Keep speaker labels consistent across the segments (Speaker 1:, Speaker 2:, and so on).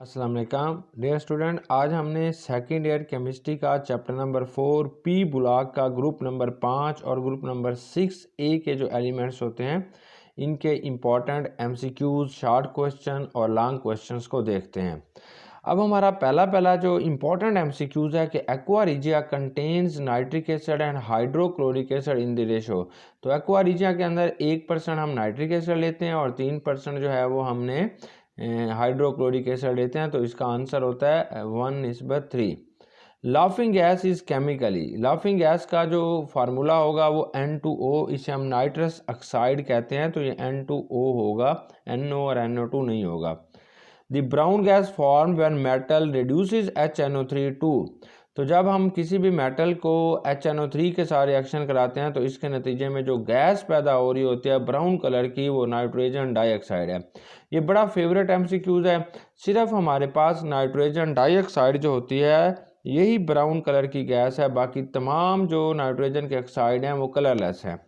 Speaker 1: अस्सलाम वालेकुम dear student, आज हमने सेकेंड ईयर केमिस्ट्री का चैप्टर नंबर 4 पी ब्लॉक का ग्रुप नंबर 5 और ग्रुप नंबर 6A के जो एलिमेंट्स होते हैं इनके इम्पॉर्टेंट एमसीक्यूज, शॉर्ट क्वेश्चन और लॉन्ग क्वेश्चंस को देखते हैं। अब हमारा पहला जो इम्पॉर्टेंट एमसीक्यूज है कि aqua regia contains nitric acid and hydrochloric acid in the ratio. तो एक्वा रिजिया के अंदर 1% हम नाइट्रिक एसिड लेते हैं और 3% जो है वो हमने हाइड्रोक्लोरिक एसिड लेते हैं। तो इसका आंसर होता है 1:3। Laughing gas is chemically, laughing gas का जो फार्मूला होगा वो N2O, इसे हम नाइट्रस ऑक्साइड कहते हैं। तो ये N2O होगा, NO और NO2 नहीं होगा। The brown gas form when metal reduces HNO3 तो जब हम किसी भी मेटल को HNO3 के साथ रिएक्शन कराते हैं तो इसके नतीजे में जो गैस पैदा हो रही होती है ब्राउन कलर की, वो नाइट्रोजन डाइऑक्साइड है। ये बड़ा फेवरेट एमसीक्यूज है। सिर्फ हमारे पास नाइट्रोजन डाइऑक्साइड जो होती है यही ब्राउन कलर की गैस है, बाकी तमाम जो नाइट्रोजन के ऑक्साइड हैं वो कलरलेस है।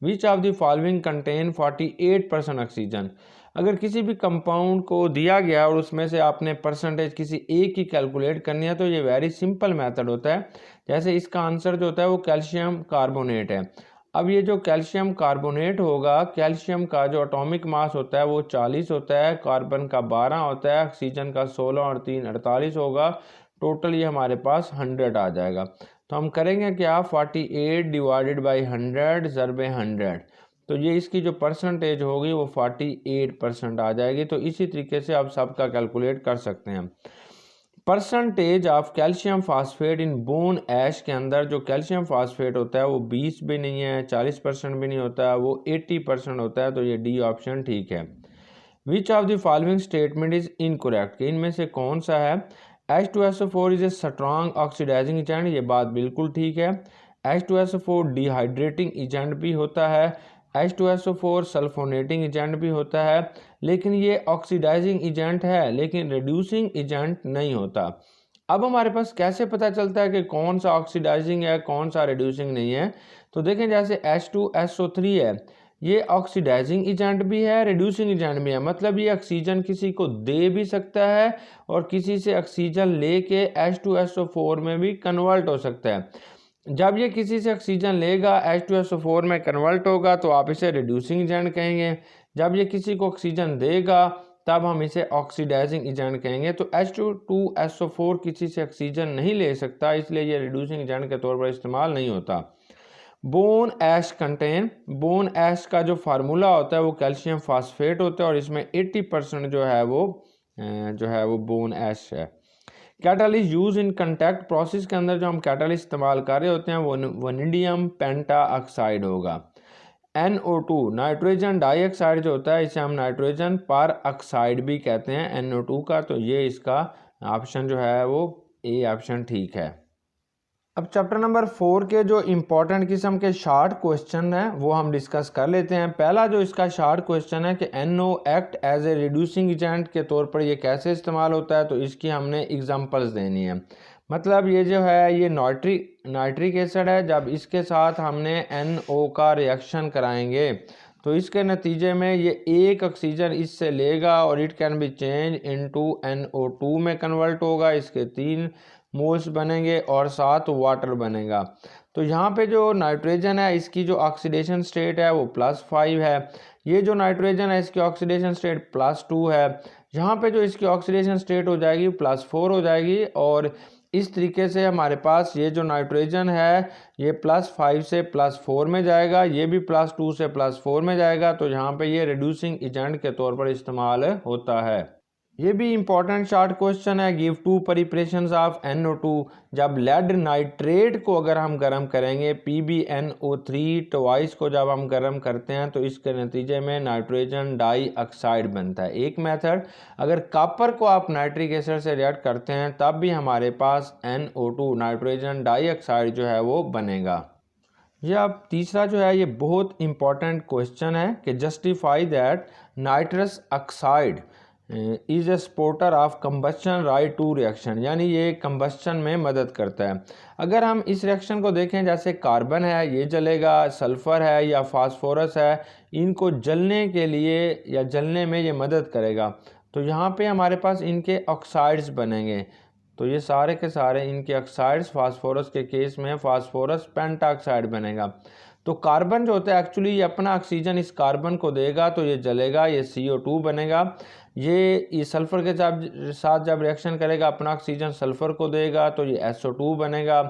Speaker 1: Which of the following contain 48% oxygen. अगर किसी भी कंपाउंड को दिया गया और उसमें से आपने परसेंटेज किसी एक की कैलकुलेट करनी है तो ये वेरी सिंपल मेथड होता है। जैसे इसका आंसर जो होता है वो कैल्शियम कार्बोनेट है। अब ये जो कैल्शियम कार्बोनेट होगा, कैल्शियम का जो एटॉमिक मास होता है वो 40 होता है, कार्बन का 12 होता है, ऑक्सीजन का 16 और 3 48 होगा। टोटल ये हमारे पास 100 आ जाएगा। तो हम करेंगे क्या, 48 डिवाइडेड बाई 100 ज़रबे 100। तो ये इसकी जो परसेंटेज होगी वो 48% आ जाएगी। तो इसी तरीके से आप सबका कैलकुलेट कर सकते हैं। Percentage of calcium phosphate in bone ash के अंदर जो कैल्शियम फास्फेट होता है वो 20 भी नहीं है, 40% भी नहीं होता है, वो 80% होता है। तो ये डी ऑप्शन ठीक है। Which of the following statement is incorrect, इनमें से कौन सा है। H2SO4 is a strong oxidising agent, ये बात बिल्कुल ठीक है। H2SO4 डिहाइड्रेटिंग एजेंट भी होता है, H2SO4 सल्फोनेटिंग एजेंट भी होता है, लेकिन ये ऑक्सीडाइजिंग एजेंट है लेकिन रिड्यूसिंग एजेंट नहीं होता। अब हमारे पास कैसे पता चलता है कि कौन सा ऑक्सीडाइजिंग है कौन सा रिड्यूसिंग नहीं है। तो देखें जैसे H2SO3 है, ये ऑक्सीडाइजिंग एजेंट भी है, रिड्यूसिंग एजेंट भी है। मतलब ये ऑक्सीजन किसी को दे भी सकता है और किसी से ऑक्सीजन लेके H2SO4 में भी कन्वर्ट हो सकता है। जब ये किसी से ऑक्सीजन लेगा H2SO4 में कन्वर्ट होगा तो आप इसे रिड्यूसिंग एजेंट कहेंगे। जब ये किसी को ऑक्सीजन देगा तब हम इसे ऑक्सीडाइजिंग एजेंट कहेंगे। तो H2SO4 किसी से ऑक्सीजन नहीं ले सकता, इसलिए ये रिड्यूसिंग एजेंट के तौर पर इस्तेमाल नहीं होता। बोन ऐश कंटेन, बोन ऐश का जो फार्मूला होता है वो कैल्शियम फास्फेट होता है और इसमें 80% जो है वो बोन ऐश है। Catalyst use in contact process के अंदर जो हम कैटालिस्ट इस्तेमाल कर रहे होते हैं वो वनीडियम पेंटा ऑक्साइड होगा। NO2 नाइट्रोजन डाइऑक्साइड जो होता है इसे हम नाइट्रोजन पर ऑक्साइड भी कहते हैं NO2 का। तो ये इसका ऑप्शन जो है वो ए ऑप्शन ठीक है। अब चैप्टर नंबर 4 के जो इम्पोर्टेंट किस्म के शार्ट क्वेश्चन हैं वो हम डिस्कस कर लेते हैं। पहला जो इसका शार्ट क्वेश्चन है कि NO act as a reducing agent के तौर पर ये कैसे इस्तेमाल होता है, तो इसकी हमने एग्जांपल्स देनी है। मतलब ये जो है ये नाइट्रिक एसिड है, जब इसके साथ हमने NO का रिएक्शन कराएंगे तो इसके नतीजे में ये एक ऑक्सीजन इससे लेगा और it can be change into NO2 में कन्वर्ट होगा। इसके 3 मोल्स बनेंगे और 7 वाटर बनेगा। तो यहाँ पे जो नाइट्रोजन है इसकी जो ऑक्सीडेशन स्टेट है वो +5 है। ये जो नाइट्रोजन है इसकी ऑक्सीडेशन स्टेट +2 है। यहाँ पे जो इसकी ऑक्सीडेशन स्टेट हो जाएगी +4 हो जाएगी। और इस तरीके से हमारे पास ये जो नाइट्रोजन है ये +5 से +4 में जाएगा, ये भी +2 से +4 में जाएगा। तो यहाँ पे ये रिड्यूसिंग एजेंट के तौर पर इस्तेमाल होता है। ये भी इंपॉर्टेंट शॉर्ट क्वेश्चन है। Give 2 preparations of NO2। जब लेड नाइट्रेट को अगर हम गर्म करेंगे PbNO3 ट्वाइस को जब हम गर्म करते हैं तो इसके नतीजे में नाइट्रोजन डाइऑक्साइड बनता है एक मेथड। अगर कॉपर को आप नाइट्रिक एसिड से रिएक्ट करते हैं तब भी हमारे पास NO2 नाइट्रोजन डाइऑक्साइड जो है वो बनेगा। ये अब तीसरा जो है ये बहुत इंपॉर्टेंट क्वेश्चन है कि justify that nitrous oxide is a supporter of combustion write two reaction, यानी ये कंबस्शन में मदद करता है। अगर हम इस रिएक्शन को देखें जैसे कार्बन है ये जलेगा, सल्फर है या फास्फोरस है, इनको जलने के लिए या जलने में ये मदद करेगा। तो यहाँ पे हमारे पास इनके ऑक्साइड्स बनेंगे। तो ये सारे के सारे इनके ऑक्साइड्स फास्फोरस के केस में फास्फोरस पेंटाऑक्साइड बनेगा। तो कार्बन जो होता है एक्चुअली ये अपना ऑक्सीजन इस कार्बन को देगा तो ये जलेगा, ये CO2 बनेगा। ये सल्फर के साथ जब रिएक्शन करेगा अपना ऑक्सीजन सल्फर को देगा तो ये SO2 बनेगा।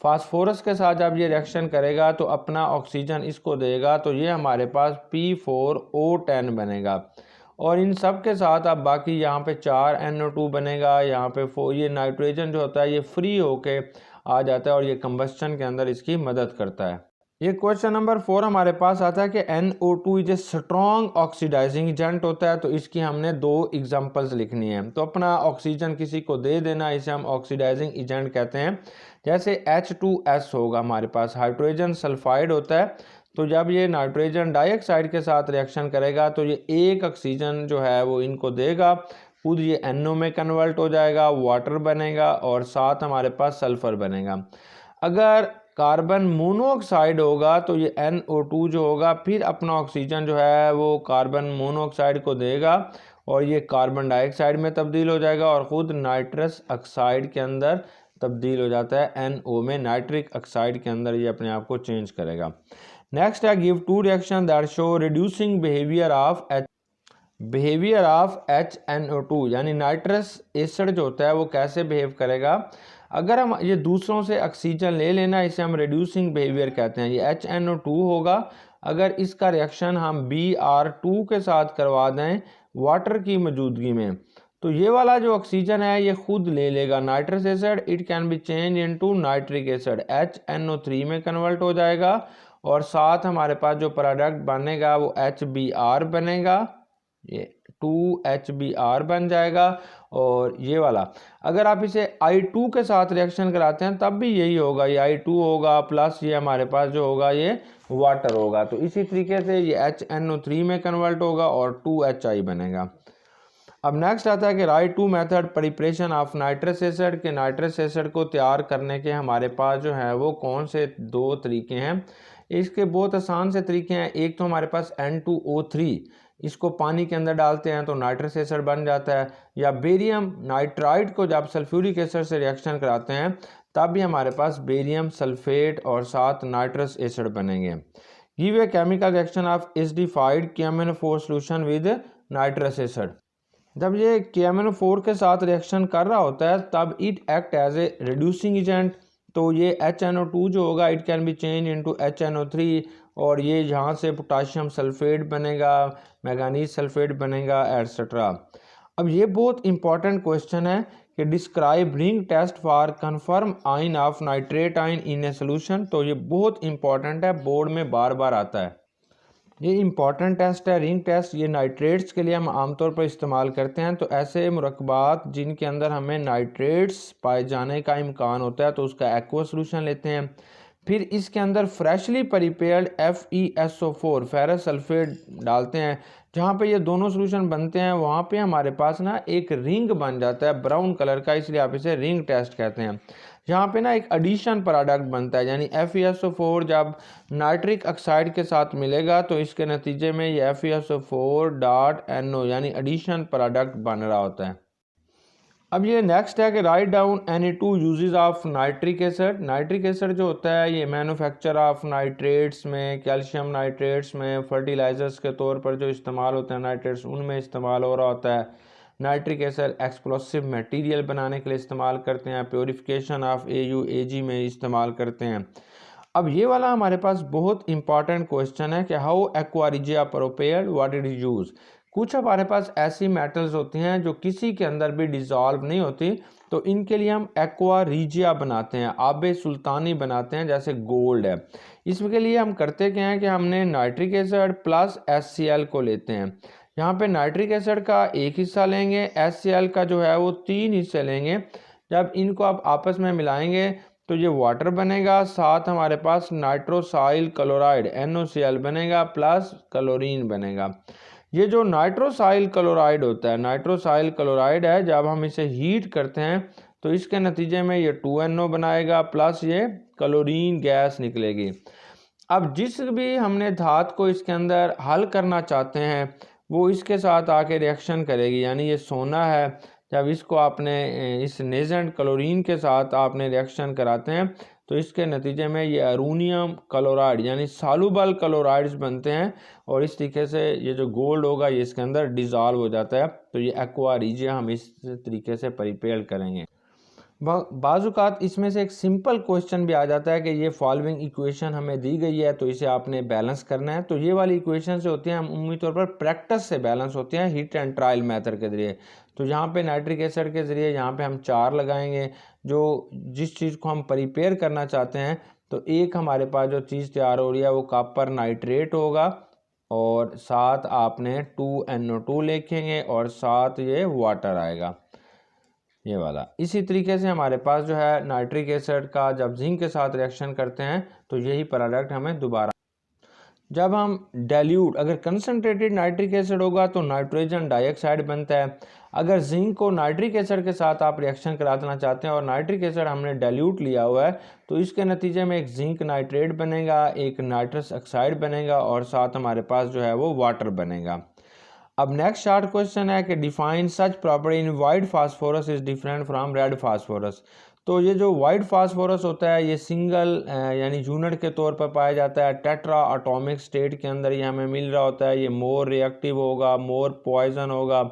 Speaker 1: फास्फोरस के साथ जब ये रिएक्शन करेगा तो अपना ऑक्सीजन इसको देगा तो ये हमारे पास P4O10 बनेगा। और इन सब के साथ अब बाकी यहाँ पे 4 NO2 बनेगा। यहाँ पे ये नाइट्रोजन जो होता है ये फ्री होके आ जाता है और ये कंबस्शन के अंदर इसकी मदद करता है। ये क्वेश्चन नंबर 4 हमारे पास आता है कि NO2 is a strong oxidising agent होता है। तो इसकी हमने 2 एग्जांपल्स लिखनी है। तो अपना ऑक्सीजन किसी को दे देना, इसे हम ऑक्सीडाइजिंग एजेंट कहते हैं। जैसे H2S होगा हमारे पास, हाइड्रोजन सल्फाइड होता है। तो जब ये नाइट्रोजन डाइऑक्साइड के साथ रिएक्शन करेगा तो ये एक ऑक्सीजन जो है वो इनको देगा, खुद ये NO में कन्वर्ट हो जाएगा, वाटर बनेगा और साथ हमारे पास सल्फर बनेगा। अगर कार्बन मोनोऑक्साइड होगा तो ये NO2 जो होगा फिर अपना ऑक्सीजन जो है वो कार्बन मोनोऑक्साइड को देगा और ये कार्बन डाइऑक्साइड में तब्दील हो जाएगा और ख़ुद नाइट्रस ऑक्साइड के अंदर तब्दील हो जाता है, NO में नाइट्रिक ऑक्साइड के अंदर ये अपने आप को चेंज करेगा। नेक्स्ट है give 2 reaction that show reducing behaviour of HNO2 यानी नाइट्रस एसिड जो होता है वो कैसे बिहेव करेगा। अगर हम ये दूसरों से ऑक्सीजन ले लेना, इसे हम रिड्यूसिंग बिहेवियर कहते हैं। ये HNO2 होगा, अगर इसका रिएक्शन हम Br2 के साथ करवा दें वाटर की मौजूदगी में तो ये वाला जो ऑक्सीजन है ये खुद ले लेगा nitrous acid, it can be change into nitric acid, HNO3 में कन्वर्ट हो जाएगा और साथ हमारे पास जो प्रोडक्ट बनेगा वो HBr बनेगा, ये 2HBr बन जाएगा। और ये वाला अगर आप इसे I2 के साथ रिएक्शन कराते हैं तब भी यही होगा, ये I2 होगा प्लस ये हमारे पास जो होगा ये वाटर होगा। तो इसी तरीके से ये HNO3 में कन्वर्ट होगा और 2HI बनेगा। अब नेक्स्ट आता है कि right 2 method preparation of nitrous acid के नाइट्रस एसिड को तैयार करने के हमारे पास जो है वो कौन से 2 तरीके हैं। इसके बहुत आसान से तरीके हैं। एक तो हमारे पास N2O3, इसको पानी के अंदर डालते हैं तो नाइट्रस एसिड बन जाता है, या बेरियम नाइट्राइड को जब सल्फ्यूरिक एसिड से रिएक्शन कराते हैं तब भी हमारे पास बेरियम सल्फेट और साथ नाइट्रस एसिड बनेंगे। Give a chemical reaction of acidified KMnO4 solution with nitrous acid. जब ये KMnO4 के साथ रिएक्शन कर रहा होता है तब it act as a reducing agent. तो ये HNO2 जो होगा it can be change into HNO3 और ये यहाँ से पोटाशियम सल्फेट बनेगा, मैंगनीज सल्फेट बनेगा एटसेट्रा। अब ये बहुत इंपॉर्टेंट क्वेश्चन है कि describe ring test for confirm ion of nitrate ion in a solution. तो ये बहुत इंपॉर्टेंट है, बोर्ड में बार बार आता है। ये इंपॉर्टेंट टेस्ट है रिंग टेस्ट। ये नाइट्रेट्स के लिए हम आमतौर पर इस्तेमाल करते हैं। तो ऐसे मुरक्कबात जिनके अंदर हमें नाइट्रेट्स पाए जाने का इम्कान होता है तो उसका एक्वा सोल्यूशन लेते हैं। फिर इसके अंदर freshly prepared FeSO4 ferrous sulphate डालते हैं। जहाँ पे ये दोनों सोल्यूशन बनते हैं वहाँ पे हमारे पास ना एक रिंग बन जाता है ब्राउन कलर का, इसलिए आप इसे रिंग टेस्ट कहते हैं। यहाँ पे ना एक एडिशन प्रोडक्ट बनता है, यानी FeSO4 जब नाइट्रिक ऑक्साइड के साथ मिलेगा तो इसके नतीजे में ये FeSO4.NO यानी एडिशन प्रोडक्ट बन रहा होता है। अब ये नेक्स्ट है कि write down Na2 uses of nitric acid. Nitric acid जो होता है ये मैन्युफैक्चर ऑफ नाइट्रेट्स में, कैल्शियम नाइट्रेट्स में, फर्टिलाइजर्स के तौर पर जो इस्तेमाल होते हैं नाइट्रेट्स उनमें इस्तेमाल हो रहा होता है। नाइट्रिक एसिड एक्सप्लोसिव मटेरियल बनाने के लिए इस्तेमाल करते हैं, प्योरीफिकेशन ऑफ AU/AG में इस्तेमाल करते हैं। अब ये वाला हमारे पास बहुत इंपॉर्टेंट क्वेश्चन है कि how aqua regia prepared, what it is use. कुछ हमारे पास ऐसी मेटल्स होती हैं जो किसी के अंदर भी डिज़ोल्व नहीं होती, तो इनके लिए हम एक्वा रिजिया बनाते हैं, आबे सुल्तानी बनाते हैं, जैसे गोल्ड है। इसके लिए हम करते क्या हैं कि हमने नाइट्रिक एसिड प्लस HCl को लेते हैं। यहाँ पे नाइट्रिक एसिड का एक हिस्सा लेंगे, HCl का जो है वो 3 हिस्से लेंगे। जब इनको आप आपस में मिलाएंगे तो ये वाटर बनेगा, साथ हमारे पास नाइट्रोसाइल क्लोराइड NOCl बनेगा प्लस क्लोरीन बनेगा। ये जो नाइट्रोसाइल क्लोराइड होता है, नाइट्रोसाइल क्लोराइड है, जब हम इसे हीट करते हैं तो इसके नतीजे में ये 2NO बनाएगा प्लस ये क्लोरीन गैस निकलेगी। अब जिस भी हमने धात को इसके अंदर हल करना चाहते हैं वो इसके साथ आके रिएक्शन करेगी, यानी ये सोना है, जब इसको आपने इस नेजेंट क्लोरीन के साथ आपने रिएक्शन कराते हैं तो इसके नतीजे में ये अरूनियम क्लोराइड यानी सालुबल क्लोराइड्स बनते हैं, और इस तरीके से ये जो गोल्ड होगा ये इसके अंदर डिज़ोल्व हो जाता है। तो ये एक्वा रिजिया हम इस तरीके से प्रिपेयर करेंगे। बाज़ात इसमें से एक सिंपल क्वेश्चन भी आ जाता है कि ये फॉलोइंग इक्वेशन हमें दी गई है तो इसे आपने बैलेंस करना है। तो ये वाली इक्वेशन से होती हैं, हम उम्मीद तौर पर प्रैक्टिस से बैलेंस होते हैं हिट एंड ट्रायल मेथड के जरिए। तो यहाँ पे नाइट्रिक एसिड के ज़रिए यहाँ पे हम 4 लगाएंगे, जो जिस चीज़ को हम प्रिपेयर करना चाहते हैं। तो एक हमारे पास जो चीज़ तैयार हो रही है वो कॉपर नाइट्रेट होगा, और साथ आपने 2NO2 लिखेंगे, और साथ ये वाटर आएगा ये वाला। इसी तरीके से हमारे पास जो है नाइट्रिक एसिड का जब जिंक के साथ रिएक्शन करते हैं तो यही प्रोडक्ट हमें दोबारा, जब हम डाइल्यूट अगर कंसनट्रेटेड नाइट्रिक एसिड होगा तो नाइट्रोजन डाइऑक्साइड बनता है। अगर जिंक को नाइट्रिक एसिड के साथ आप रिएक्शन कराना चाहते हैं और नाइट्रिक एसिड हमने डाइल्यूट लिया हुआ है तो इसके नतीजे में एक जिंक नाइट्रेट बनेगा, एक नाइट्रस ऑक्साइड बनेगा, और साथ हमारे पास जो है वो वाटर बनेगा। अब नेक्स्ट शार्ट क्वेश्चन है कि define such property in white phosphorus is different from red phosphorus. तो ये जो वाइट फास्फोरस होता है ये सिंगल यानी यूनिट के तौर पर पाया जाता है, टेट्रा एटॉमिक स्टेट के अंदर ये हमें मिल रहा होता है। ये मोर रिएक्टिव होगा, मोर पॉइजन होगा,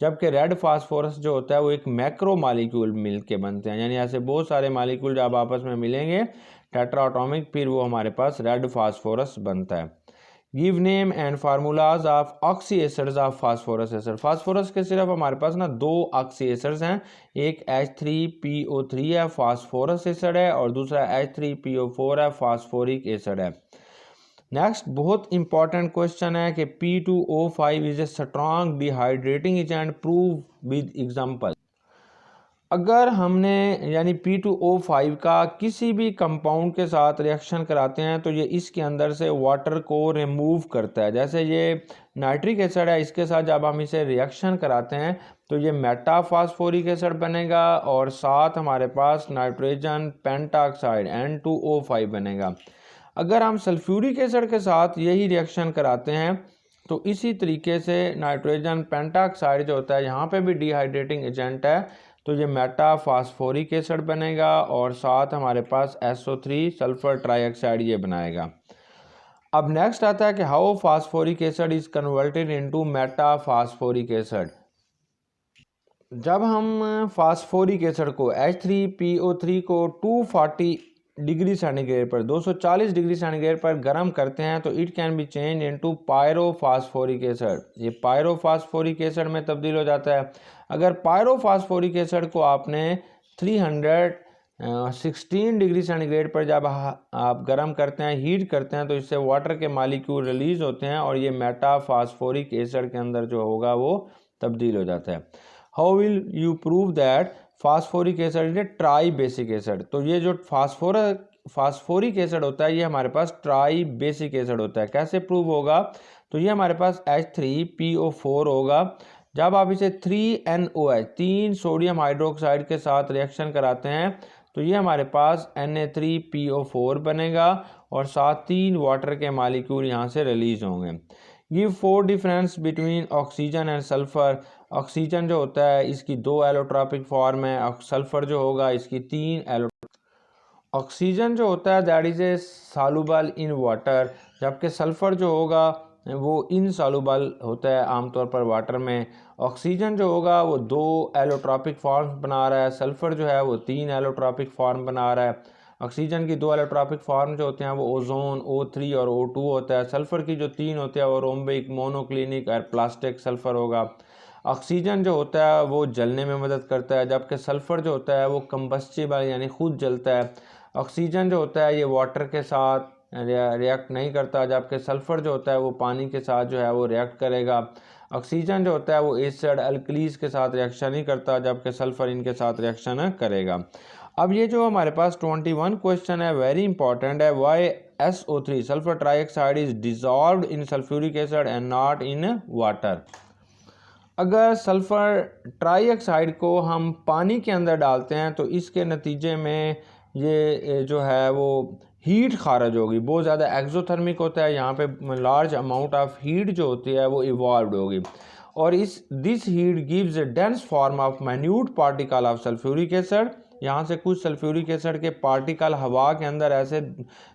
Speaker 1: जबकि रेड फास्फोरस जो होता है वो एक मैक्रो मालिक्यूल मिल के बनते हैं, यानी ऐसे बहुत सारे मालिक्यूल जब आपस में मिलेंगे टेट्रा एटॉमिक, फिर वो हमारे पास रेड फास्फोरस बनता है। Give name and formulas of oxy acids of phosphorus acid. Phosphorus के सिर्फ हमारे पास ना 2 ऑक्सी एसिड्स हैं, एक H3PO3 है फास्फोरस एसिड है, और दूसरा H3PO4 है फास्फोरिक एसिड है। नेक्स्ट बहुत इंपॉर्टेंट क्वेश्चन है कि P2O5 is a strong dehydrating agent, prove with example. अगर हमने यानी P2O5 का किसी भी कंपाउंड के साथ रिएक्शन कराते हैं तो ये इसके अंदर से वाटर को रिमूव करता है। जैसे ये नाइट्रिक एसिड है, इसके साथ जब हम इसे रिएक्शन कराते हैं तो ये मेटाफॉस्फोरिक एसिड बनेगा, और साथ हमारे पास नाइट्रोजन पेंटाऑक्साइड N2O5 बनेगा। अगर हम सल्फ्यूरिक एसिड के साथ यही रिएक्शन कराते हैं तो इसी तरीके से नाइट्रोजन पेंटाऑक्साइड जो होता है यहाँ पे भी डिहाइड्रेटिंग एजेंट है, तो ये मेटाफॉस्फोरिक एसिड बनेगा, और साथ हमारे पास SO3 सल्फर ट्राइऑक्साइड ये बनाएगा। अब नेक्स्ट आता है कि how phosphoric acid is converted into metaphosphoric acid. जब हम फास्फोरिक एसिड को H3PO3 को 240 डिग्री सेंटीग्रेड पर 240 डिग्री सेंटीग्रेड पर गर्म करते हैं तो it can be change into pyrophosphoric acid. ये पायरोफॉस्फोरिक एसिड में तब्दील हो जाता है। अगर पायरोफॉस्फोरिक एसिड को आपने 316 डिग्री सेंटीग्रेड पर जब आप गर्म करते हैं, हीट करते हैं, तो इससे वाटर के मालिक्यूल रिलीज होते हैं और ये मेटाफॉस्फोरिक एसिड के अंदर जो होगा वो तब्दील हो जाता है। How will you prove that phosphoric acid is try basic acid. तो ये जो फास्फोरिक एसिड होता है ये हमारे पास ट्राई बेसिक एसिड होता है। कैसे प्रूव होगा? तो ये हमारे पास H3PO4 होगा। जब आप इसे 3NOH 3 सोडियम हाइड्रोक्साइड के साथ रिएक्शन कराते हैं तो ये हमारे पास Na3PO4 बनेगा, और साथ 3 वाटर के मालिक्यूल यहाँ से रिलीज होंगे। Give 4 difference between oxygen and sulphur. Oxygen जो होता है इसकी 2 एलोट्रॉपिक फॉर्म है, सल्फर जो होगा इसकी 3 ऑक्सीजन जो होता है that is a soluble in water, जबकि सल्फर जो होगा वो इनसॉल्युबल होता है आमतौर पर वाटर में। ऑक्सीजन जो होगा वो 2 एलोट्रॉपिक फॉर्म बना रहा है, सल्फर जो है वो 3 एलोट्रॉपिक फॉर्म बना रहा है। ऑक्सीजन की 2 एलोट्रॉपिक फॉर्म जो होते हैं वो ओजोन O3 और O2 होता है। सल्फर की जो 3 होते हैं वो रोम्बिक, मोनोक्लिनिक और प्लास्टिक सल्फर होगा। ऑक्सीजन जो होता है वो जलने में मदद करता है, जबकि सल्फर जो होता है वो कंबस्टिबल यानी खुद जलता है। ऑक्सीजन जो होता है ये वाटर के साथ रिएक्ट नहीं करता, जबकि सल्फर जो होता है वो पानी के साथ जो है वो रिएक्ट करेगा। ऑक्सीजन जो होता है वो एसिड अल्कलीज के साथ रिएक्शन नहीं करता, जबकि सल्फर इनके साथ रिएक्शन करेगा। अब ये जो हमारे पास 21 क्वेश्चन है वेरी इंपॉर्टेंट है। Why SO3 sulphur trioxide is dissolved in sulphuric acid and not in water. अगर सल्फर ट्राइऑक्साइड को हम पानी के अंदर डालते हैं तो इसके नतीजे में ये जो है वो हीट खारिज होगी, बहुत ज़्यादा एक्सोथर्मिक होता है, यहाँ पे लार्ज अमाउंट ऑफ हीट जो होती है वो इवॉल्व होगी, और this heat gives A dense form of minute particle of sulphuric acid. यहाँ से कुछ सल्फ्यूरिक एसिड के पार्टिकल हवा के अंदर ऐसे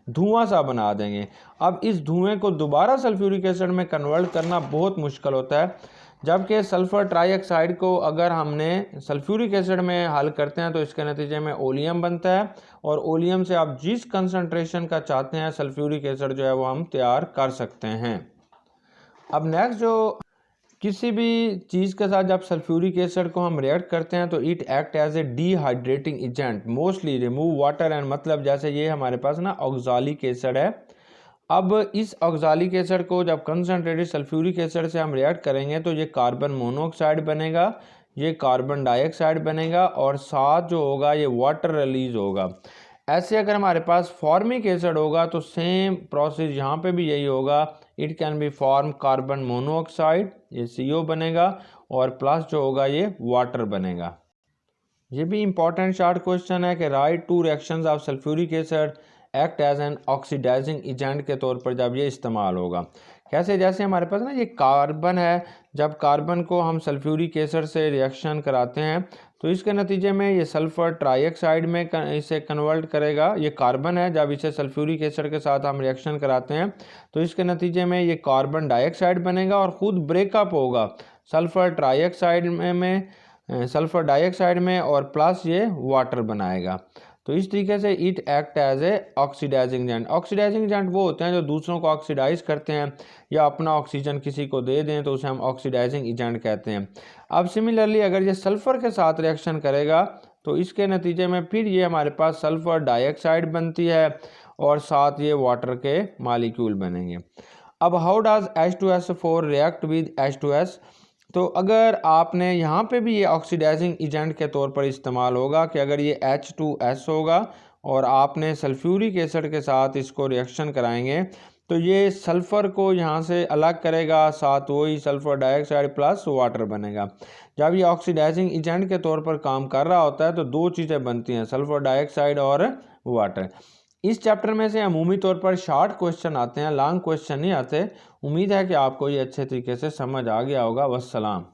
Speaker 1: धुआं सा बना देंगे। अब इस धुएं को दोबारा सल्फ्यूरिक एसिड में कन्वर्ट करना बहुत मुश्किल होता है, जबकि सल्फ़र ट्राईऑक्साइड को अगर हमने सल्फ्यूरिक एसिड में हल करते हैं तो इसके नतीजे में ओलियम बनता है, और ओलियम से आप जिस कंसंट्रेशन का चाहते हैं सल्फ्यूरिक एसिड जो है वो हम तैयार कर सकते हैं। अब नेक्स्ट, जो किसी भी चीज़ के साथ जब सल्फ्यूरिक एसिड को हम रिएक्ट करते हैं तो it act as a dehydrating agent, mostly remove water and, मतलब जैसे ये हमारे पास ना ऑक्सैलिक एसिड है। अब इस ऑक्सैलिक एसिड को जब कंसनट्रेटेड सल्फ्यूरिक एसिड से हम रिएक्ट करेंगे तो ये कार्बन मोनोऑक्साइड बनेगा, ये कार्बन डाइऑक्साइड बनेगा, और साथ जो होगा ये वाटर रिलीज होगा। ऐसे अगर हमारे पास फॉर्मिक एसिड होगा तो सेम प्रोसेस यहाँ पे भी यही होगा, it can B form carbon monoxide, ये CO बनेगा, और प्लस जो होगा ये वाटर बनेगा। ये भी इंपॉर्टेंट शॉर्ट क्वेश्चन है कि write two reactions of sulphuric acid act as an oxidising agent के तौर पर जब ये इस्तेमाल होगा। कैसे, जैसे हमारे पास ना ये कार्बन है, जब कार्बन को हम सल्फ्यूरिक एसिड से रिएक्शन कराते हैं तो इसके नतीजे में ये सल्फ़र ट्राईऑक्साइड में इसे कन्वर्ट करेगा। ये कार्बन है, जब इसे सल्फ्यूरिक एसिड के साथ हम रिएक्शन कराते हैं तो इसके नतीजे में ये कार्बन डाइऑक्साइड बनेगा और ख़ुद ब्रेकअप होगा सल्फ़र ट्राईऑक्साइड में सल्फ़र डाइऑक्साइड में, और प्लस ये वाटर बनाएगा। तो इस तरीके से it act as a oxidising agent. Oxidising agent वो होते हैं जो दूसरों को ऑक्सीडाइज करते हैं या अपना ऑक्सीजन किसी को दे दें तो उसे हम ऑक्सीडाइजिंग एजेंट कहते हैं। अब सिमिलरली अगर ये सल्फ़र के साथ रिएक्शन करेगा तो इसके नतीजे में फिर ये हमारे पास सल्फ़र डाइऑक्साइड बनती है और साथ ये वाटर के मालिक्यूल बनेंगे। अब how does H2SO4 react with H2S? तो अगर आपने यहाँ पे भी ये ऑक्सीडाइजिंग एजेंट के तौर पर इस्तेमाल होगा कि अगर ये H2S होगा और आपने सल्फ्यूरिक एसिड के साथ इसको रिएक्शन कराएंगे तो ये सल्फ़र को यहाँ से अलग करेगा, साथ वही सल्फ़र डाइऑक्साइड प्लस वाटर बनेगा। जब ये ऑक्सीडाइजिंग एजेंट के तौर पर काम कर रहा होता है तो दो चीज़ें बनती हैं, सल्फ़र डाइऑक्साइड और वाटर। इस चैप्टर में से अमूमी तौर पर शॉर्ट क्वेश्चन आते हैं, लॉन्ग क्वेश्चन नहीं आते। उम्मीद है कि आपको ये अच्छे तरीके से समझ आ गया होगा। वस्सलाम।